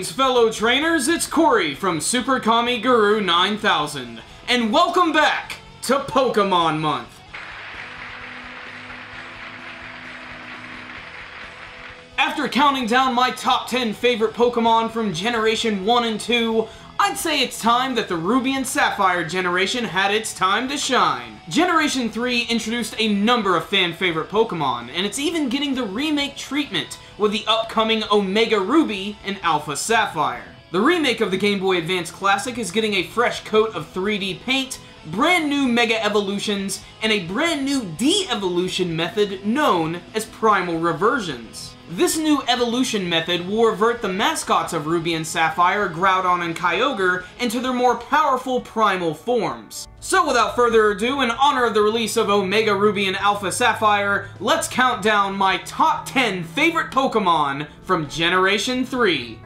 Greetings, fellow trainers, it's Corey from Super Kami Guru 9000, and welcome back to Pokémon Month. After counting down my top 10 favorite Pokémon from Generation 1 and 2, I'd say it's time that the Ruby and Sapphire generation had its time to shine. Generation 3 introduced a number of fan-favorite Pokémon, and it's even getting the remake treatment with the upcoming Omega Ruby and Alpha Sapphire. The remake of the Game Boy Advance Classic is getting a fresh coat of 3D paint, brand new Mega Evolutions, and a brand new de-evolution method known as Primal Reversions. This new evolution method will revert the mascots of Ruby and Sapphire, Groudon and Kyogre, into their more powerful primal forms. So without further ado, in honor of the release of Omega Ruby and Alpha Sapphire, let's count down my top 10 favorite Pokémon from Generation 3.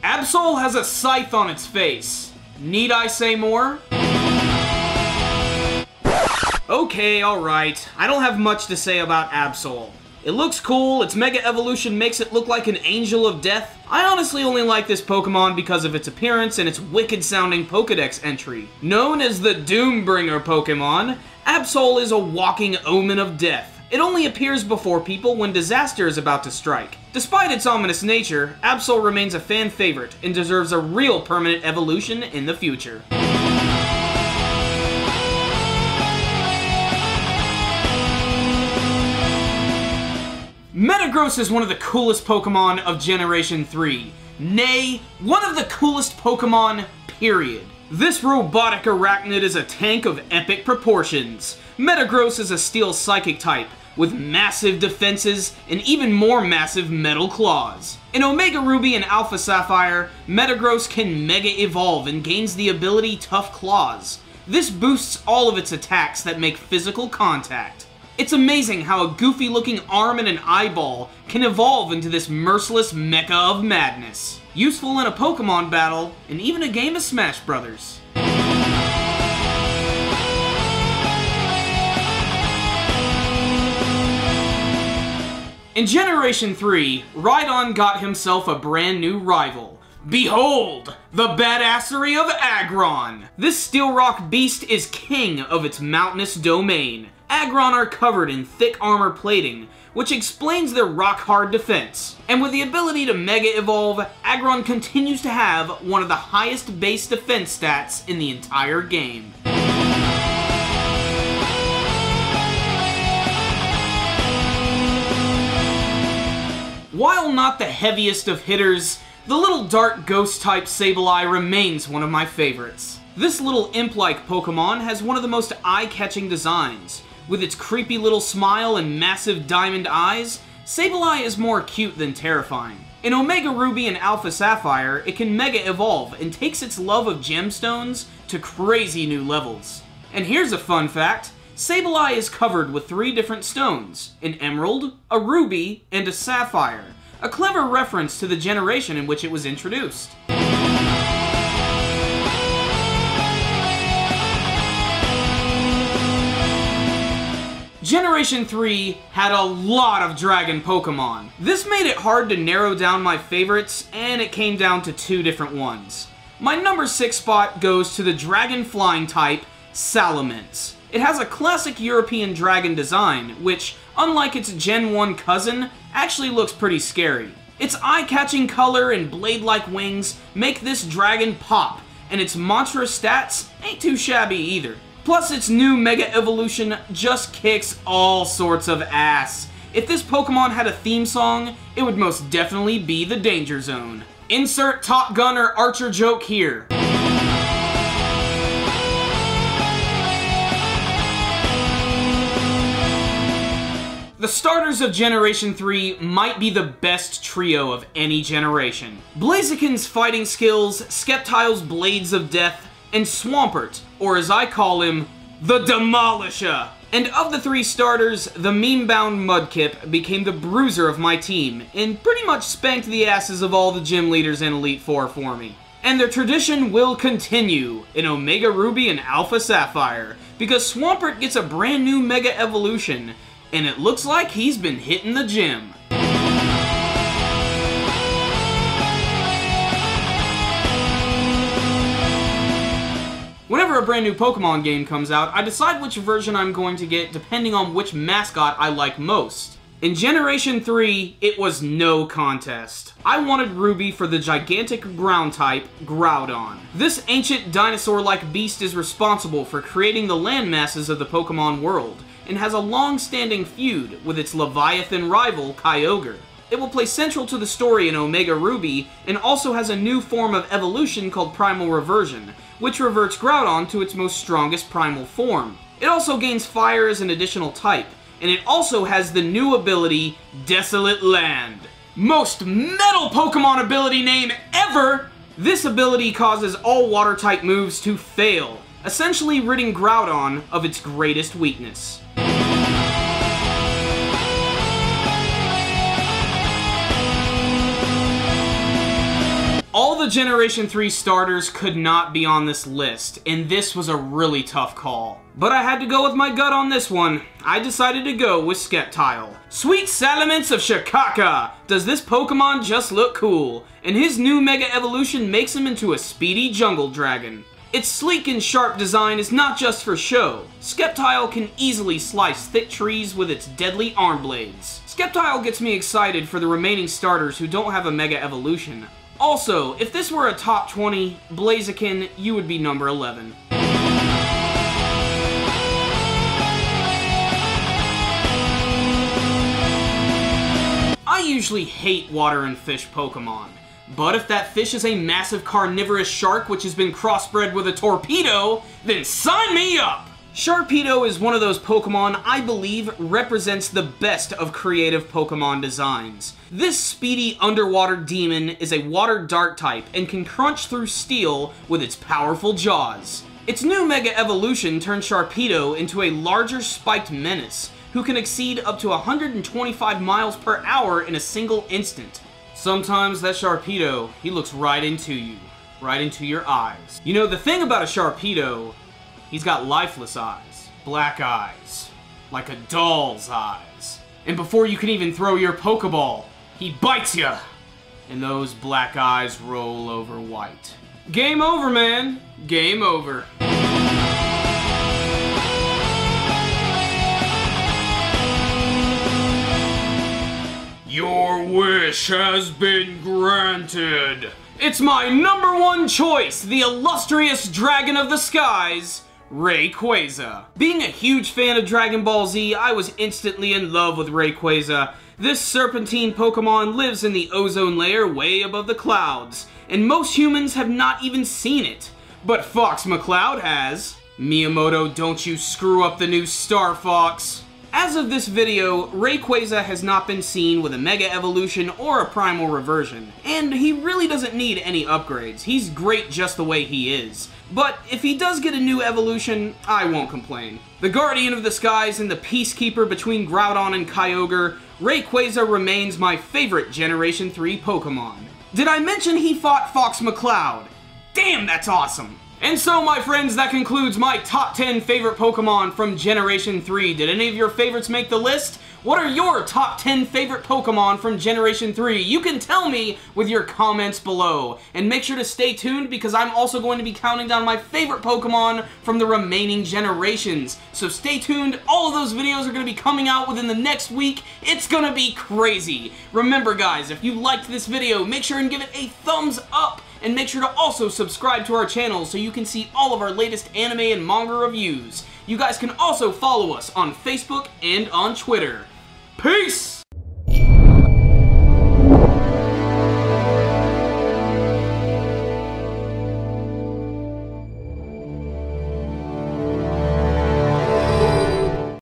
Absol has a scythe on its face. Need I say more? Okay, alright. I don't have much to say about Absol. It looks cool, its Mega Evolution makes it look like an angel of death. I honestly only like this Pokemon because of its appearance and its wicked-sounding Pokedex entry. Known as the Doombringer Pokemon, Absol is a walking omen of death. It only appears before people when disaster is about to strike. Despite its ominous nature, Absol remains a fan favorite and deserves a real permanent evolution in the future. Metagross is one of the coolest Pokemon of Generation 3. Nay, one of the coolest Pokemon, period. This robotic arachnid is a tank of epic proportions. Metagross is a Steel Psychic type, with massive defenses and even more massive metal claws. In Omega Ruby and Alpha Sapphire, Metagross can Mega Evolve and gains the ability Tough Claws. This boosts all of its attacks that make physical contact. It's amazing how a goofy-looking arm and an eyeball can evolve into this merciless mecha of madness. Useful in a Pokemon battle, and even a game of Smash Brothers. In Generation 3, Rhydon got himself a brand new rival. Behold, the badassery of Aggron! This Steel Rock beast is king of its mountainous domain. Aggron are covered in thick armor plating, which explains their rock-hard defense. And with the ability to Mega Evolve, Aggron continues to have one of the highest base defense stats in the entire game. While not the heaviest of hitters, the little dark ghost-type Sableye remains one of my favorites. This little imp-like Pokemon has one of the most eye-catching designs. With its creepy little smile and massive diamond eyes, Sableye is more cute than terrifying. In Omega Ruby and Alpha Sapphire, it can Mega Evolve and takes its love of gemstones to crazy new levels. And here's a fun fact, Sableye is covered with 3 different stones, an emerald, a ruby, and a sapphire. A clever reference to the generation in which it was introduced. Generation 3 had a lot of dragon Pokemon. This made it hard to narrow down my favorites, and it came down to 2 different ones. My number 6 spot goes to the dragon flying type, Salamence. It has a classic European dragon design, which, unlike its Gen 1 cousin, actually looks pretty scary. Its eye-catching color and blade-like wings make this dragon pop, and its monstrous stats ain't too shabby either. Plus, its new Mega Evolution just kicks all sorts of ass. If this Pokemon had a theme song, it would most definitely be the Danger Zone. Insert Top Gun or Archer joke here. The starters of Generation 3 might be the best trio of any generation. Blaziken's fighting skills, Sceptile's Blades of Death, and Swampert, or as I call him, the Demolisher. And of the 3 starters, the meme-bound Mudkip became the bruiser of my team, and pretty much spanked the asses of all the gym leaders in Elite Four for me. And their tradition will continue in Omega Ruby and Alpha Sapphire, because Swampert gets a brand new Mega Evolution, and it looks like he's been hitting the gym. Whenever a brand new Pokemon game comes out, I decide which version I'm going to get depending on which mascot I like most. In Generation 3, it was no contest. I wanted Ruby for the gigantic ground type, Groudon. This ancient dinosaur-like beast is responsible for creating the land masses of the Pokemon world, and has a long-standing feud with its Leviathan rival, Kyogre. It will play central to the story in Omega Ruby, and also has a new form of evolution called Primal Reversion, which reverts Groudon to its most strongest primal form. It also gains fire as an additional type, and it also has the new ability, Desolate Land. Most metal Pokemon ability name ever! This ability causes all water-type moves to fail, essentially ridding Groudon of its greatest weakness. All the Generation 3 starters could not be on this list, and this was a really tough call. But I had to go with my gut on this one. I decided to go with Sceptile. Sweet Salamence of Shikaka! Does this Pokemon just look cool? And his new Mega Evolution makes him into a speedy jungle dragon. Its sleek and sharp design is not just for show. Sceptile can easily slice thick trees with its deadly arm blades. Sceptile gets me excited for the remaining starters who don't have a Mega Evolution. Also, if this were a top 20, Blaziken, you would be number 11. I usually hate water and fish Pokemon, but if that fish is a massive carnivorous shark which has been crossbred with a torpedo, then sign me up! Sharpedo is one of those Pokemon I believe represents the best of creative Pokemon designs. This speedy underwater demon is a water dark type and can crunch through steel with its powerful jaws. Its new Mega Evolution turns Sharpedo into a larger spiked menace who can exceed up to 125 miles per hour in a single instant. Sometimes that Sharpedo, he looks right into you, right into your eyes. You know, the thing about a Sharpedo, he's got lifeless eyes, black eyes, like a doll's eyes. And before you can even throw your Pokeball, he bites ya, and those black eyes roll over white. Game over, man. Game over. Your wish has been granted. It's my number one choice, the illustrious dragon of the skies, Rayquaza. Being a huge fan of Dragon Ball Z, I was instantly in love with Rayquaza. This serpentine Pokemon lives in the ozone layer way above the clouds, and most humans have not even seen it. But Fox McCloud has. Miyamoto, don't you screw up the new Star Fox. As of this video, Rayquaza has not been seen with a Mega Evolution or a Primal Reversion, and he really doesn't need any upgrades. He's great just the way he is. But if he does get a new evolution, I won't complain. The Guardian of the Skies and the Peacekeeper between Groudon and Kyogre, Rayquaza remains my favorite Generation 3 Pokemon. Did I mention he fought Fox McCloud? Damn, that's awesome! And so, my friends, that concludes my top 10 favorite Pokemon from Generation 3. Did any of your favorites make the list? What are your top 10 favorite Pokemon from Generation 3? You can tell me with your comments below. And make sure to stay tuned because I'm also going to be counting down my favorite Pokemon from the remaining generations. So stay tuned. All of those videos are going to be coming out within the next week. It's going to be crazy. Remember, guys, if you liked this video, make sure and give it a thumbs up. And make sure to also subscribe to our channel so you can see all of our latest anime and manga reviews. You guys can also follow us on Facebook and on Twitter. Peace!